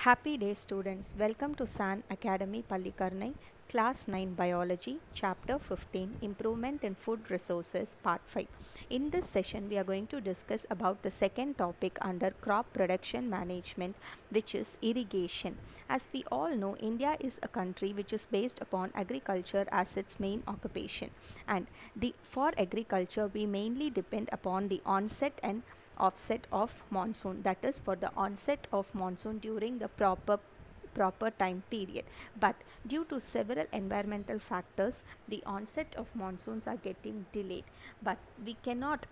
Happy day students, welcome to SAN Academy Pallikarnai, Class 9 Biology, Chapter 15, Improvement in Food Resources, Part 5. In this session, we are going to discuss about the second topic under crop production management, which is irrigation. As we all know, India is a country which is based upon agriculture as its main occupation. And for agriculture, we mainly depend upon the onset and offset of monsoon, that is for the onset of monsoon during the proper time period, but due to several environmental factors the onset of monsoons are getting delayed, but we cannot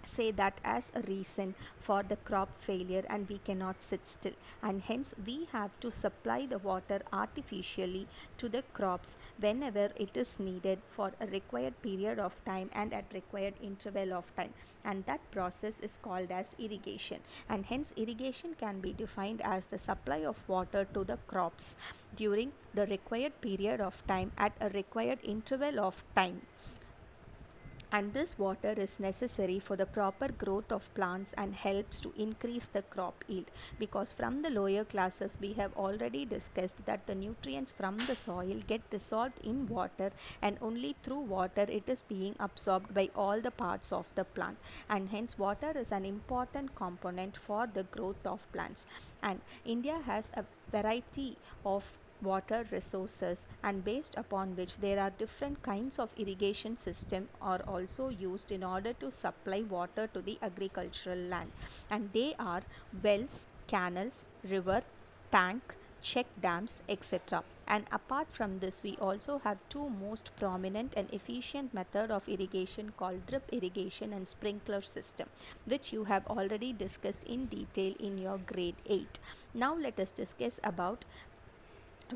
say that as a reason for the crop failure, and we cannot sit still, and hence we have to supply the water artificially to the crops whenever it is needed for a required period of time and at required interval of time, and that process is called as irrigation. And hence irrigation can be defined as the supply of water to the crops during the required period of time at a required interval of time, and this water is necessary for the proper growth of plants and helps to increase the crop yield, because from the lower classes we have already discussed that the nutrients from the soil get dissolved in water, and only through water it is being absorbed by all the parts of the plant, and hence water is an important component for the growth of plants. And India has a variety of water resources, and based upon which there are different kinds of irrigation system are also used in order to supply water to the agricultural land, and they are wells, canals, river, tank, check dams, etc. And apart from this, we also have two most prominent and efficient method of irrigation called drip irrigation and sprinkler system, which you have already discussed in detail in your grade 8. Now let us discuss about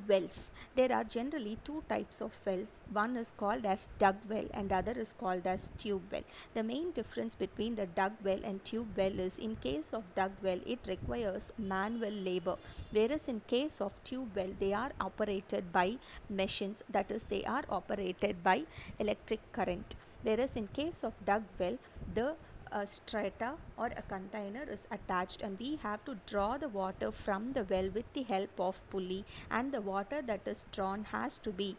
wells. There are generally two types of wells. One is called as dug well and the other is called as tube well. The main difference between the dug well and tube well is, in case of dug well it requires manual labor, whereas in case of tube well they are operated by machines, that is they are operated by electric current. Whereas in case of dug well, the a strata or a container is attached, and we have to draw the water from the well with the help of pulley, and the water that is drawn has to be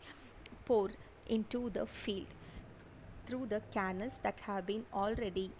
poured into the field through the canals that have been already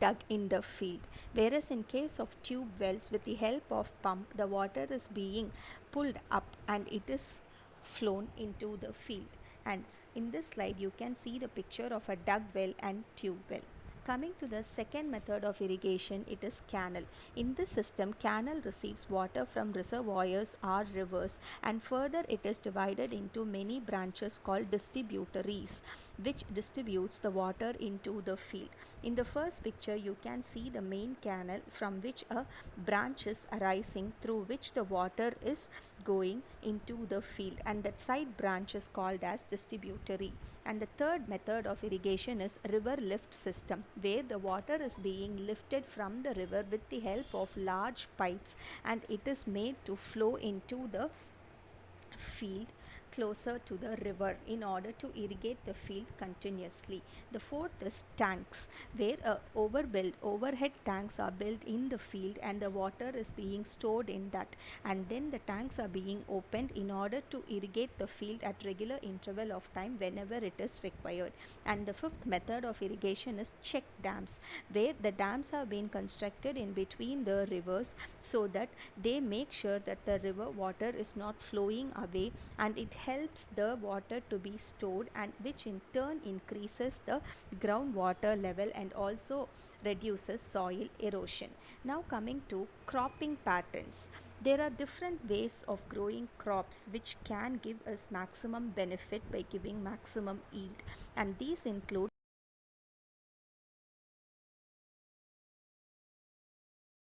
dug in the field. Whereas in case of tube wells, with the help of pump the water is being pulled up and it is flown into the field. And in this slide you can see the picture of a dug well and tube well. Coming to the second method of irrigation, it is canal. In this system, canal receives water from reservoirs or rivers, and further it is divided into many branches called distributaries, which distributes the water into the field. In the first picture you can see the main canal from which a branch is arising, through which the water is going into the field, and that side branch is called as distributary. And the third method of irrigation is river lift system, where the water is being lifted from the river with the help of large pipes, and it is made to flow into the field closer to the river in order to irrigate the field continuously. The fourth is tanks, where overhead tanks are built in the field, and the water is being stored in that, and then the tanks are being opened in order to irrigate the field at regular interval of time whenever it is required. And the fifth method of irrigation is check dams, where the dams have been constructed in between the rivers so that they make sure that the river water is not flowing away, and it helps the water to be stored, and which in turn increases the groundwater level and also reduces soil erosion. Now coming to cropping patterns. There are different ways of growing crops which can give us maximum benefit by giving maximum yield, and these include